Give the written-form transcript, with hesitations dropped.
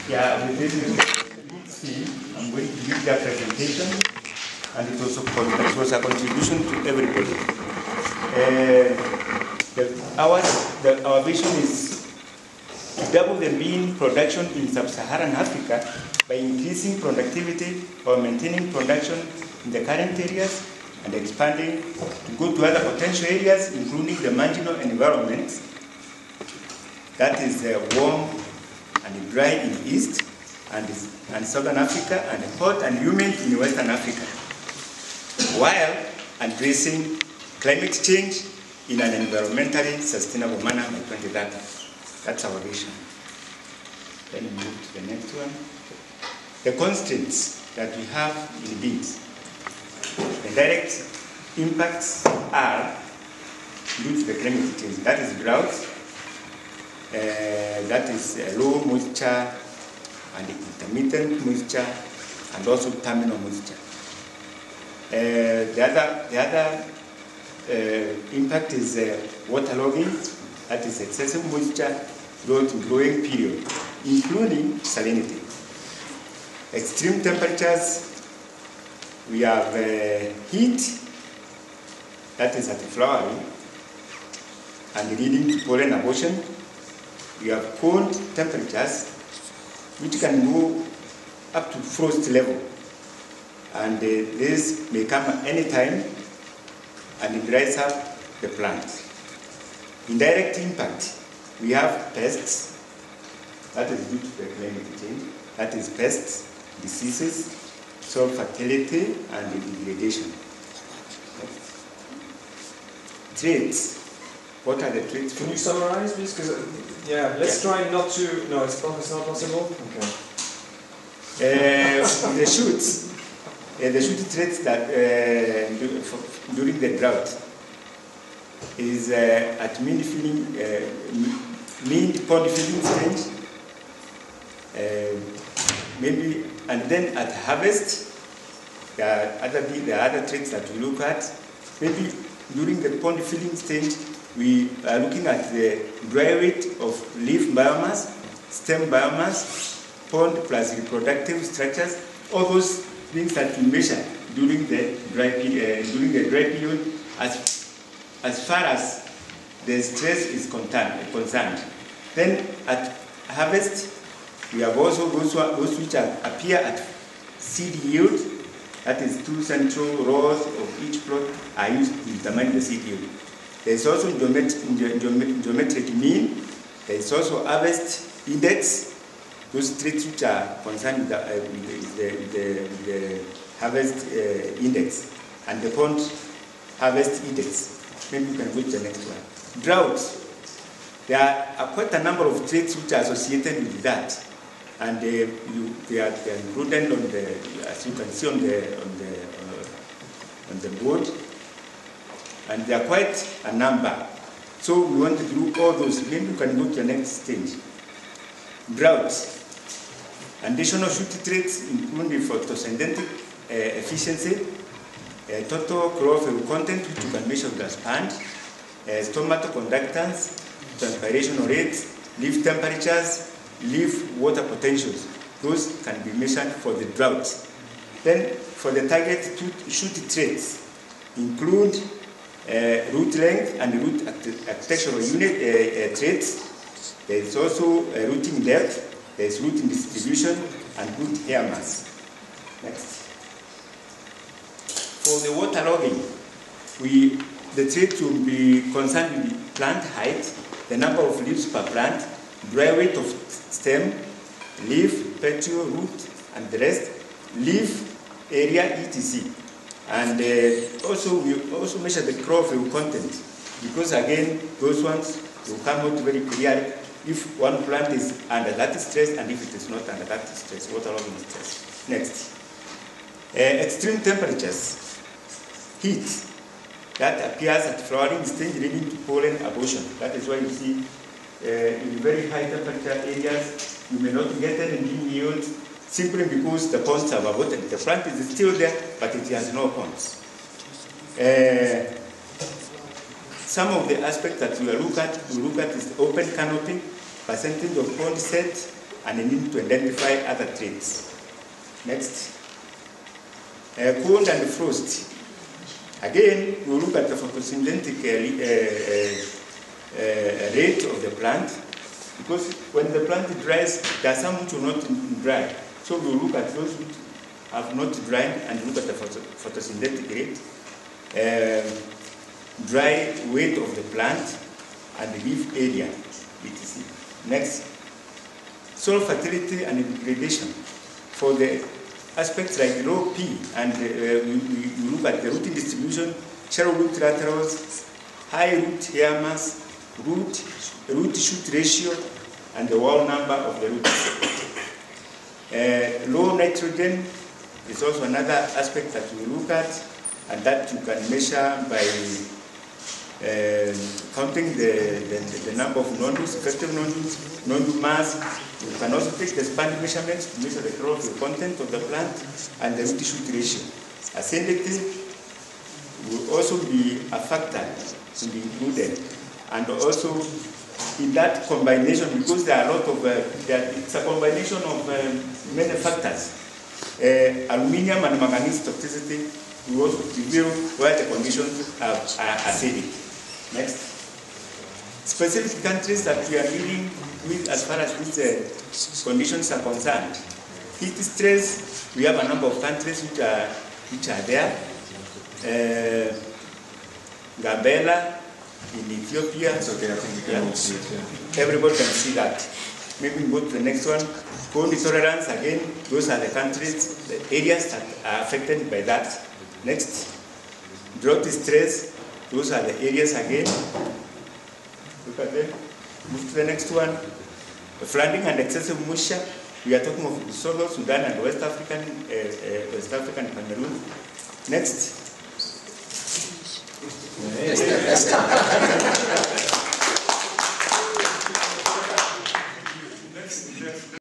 Yeah, with this speed, I'm going to give that presentation, and it was a contribution to everybody. Our vision is to double the bean production in sub-Saharan Africa by increasing productivity or maintaining production in the current areas and expanding to go to other potential areas, including the marginal environments that is warm and dry in East and Southern Africa, and hot and humid in Western Africa, while addressing climate change in an environmentally sustainable manner by 2030. That's our vision. Then we move to the next one. The constraints that we have in beans. The direct impacts are due to the climate change. That is drought, that is low moisture and intermittent moisture, and also terminal moisture. The other impact is waterlogging, that is excessive moisture throughout the growing period, including salinity. Extreme temperatures, we have heat, that is at flowering, and leading to pollen abortion. We have cold temperatures, which can go up to frost level, and this may come at any time, and it dries up the plant. Indirect impact, we have pests, that is due to the climate change, that is pests, diseases, soil fertility, and degradation. Traits. What are the traits? Can you summarize, please? Because let's try not to. No, it's not possible. Okay. The shoots. The shoot traits that during the drought is at mean pod filling stage, maybe, and then at harvest. There are other traits that we look at. Maybe during the pond filling stage, we are looking at the dry rate of leaf biomass, stem biomass, pond plus reproductive structures, all those things that we measure during the dry period as far as the stress is concerned. Then at harvest, we have also those which appear at seed yield, that is 2 central rows of each plot are used to determine the seed yield. There is also geometric mean. There is also harvest index. Those traits which are concerned with the harvest index and the pond harvest index. Maybe you can go to the next one. Drought. There are quite a number of traits which are associated with that, and they are included on the, as you can see on the board. And there are quite a number. So we want to do all those. Maybe you can go to the next stage. Drought. Additional shoot traits including photosynthetic efficiency, total chlorophyll content, which you can measure with a sponge, stomatoconductance, transpiration rates, leaf temperatures, leaf water potentials. Those can be measured for the drought. Then for the target shoot traits include root length and root architectural unit traits. There is also rooting depth, there is rooting distribution, and root hair mass. Next. For the waterlogging, the trait will be concerned with plant height, the number of leaves per plant, dry weight of stem, leaf, petiole, root, and the rest, leaf area, etc. And also we also measure the chlorophyll content, because again those ones will come out very clear if one plant is under that stress and if it is not under that stress, waterlogging stress. Next. Extreme temperatures, heat, that appears at flowering stage leading to pollen abortion. That is why you see in very high temperature areas you may not get any bean yield, simply because the ponds have aborted. The plant is still there, but it has no ponds. Some of the aspects that we look at is the open canopy, percentage of pond set, and the need to identify other traits. Next. Cold and frost. Again, we look at the photosynthetic rate of the plant, because when the plant dries, there are some which will not dry. So we look at those which have not dried and look at the photosynthetic rate, dry weight of the plant, and the leaf area, etc. Next, soil fertility and degradation. For the aspects like low P, and we look at the rooting distribution, shallow root laterals, high root hair mass, root shoot ratio, and the wall number of the roots. Low nitrogen is also another aspect that we look at, and that you can measure by counting the number of nodules, effective nodules, nodule mass. You can also take the span measurements to measure the chlorophyll content of the plant and the root shoot ratio. Acidity will also be a factor to be included, and also in that combination, because there are a lot of it's a combination of many factors. Aluminium and manganese toxicity will also reveal where the conditions are acidic. Next. Specific countries that we are dealing with as far as these conditions are concerned. Heat stress, we have a number of countries which are there. Gambela in Ethiopia. It's okay, I think we can all see it. Everybody can see that. Maybe we go to the next one. Cold intolerance, again, those are the countries, the areas that are affected by that. Next. Drought stress, those are the areas again. Look at them. Move to the next one. The flooding and excessive moisture. We are talking of Lesotho, Sudan, and West African Cameroon. Next.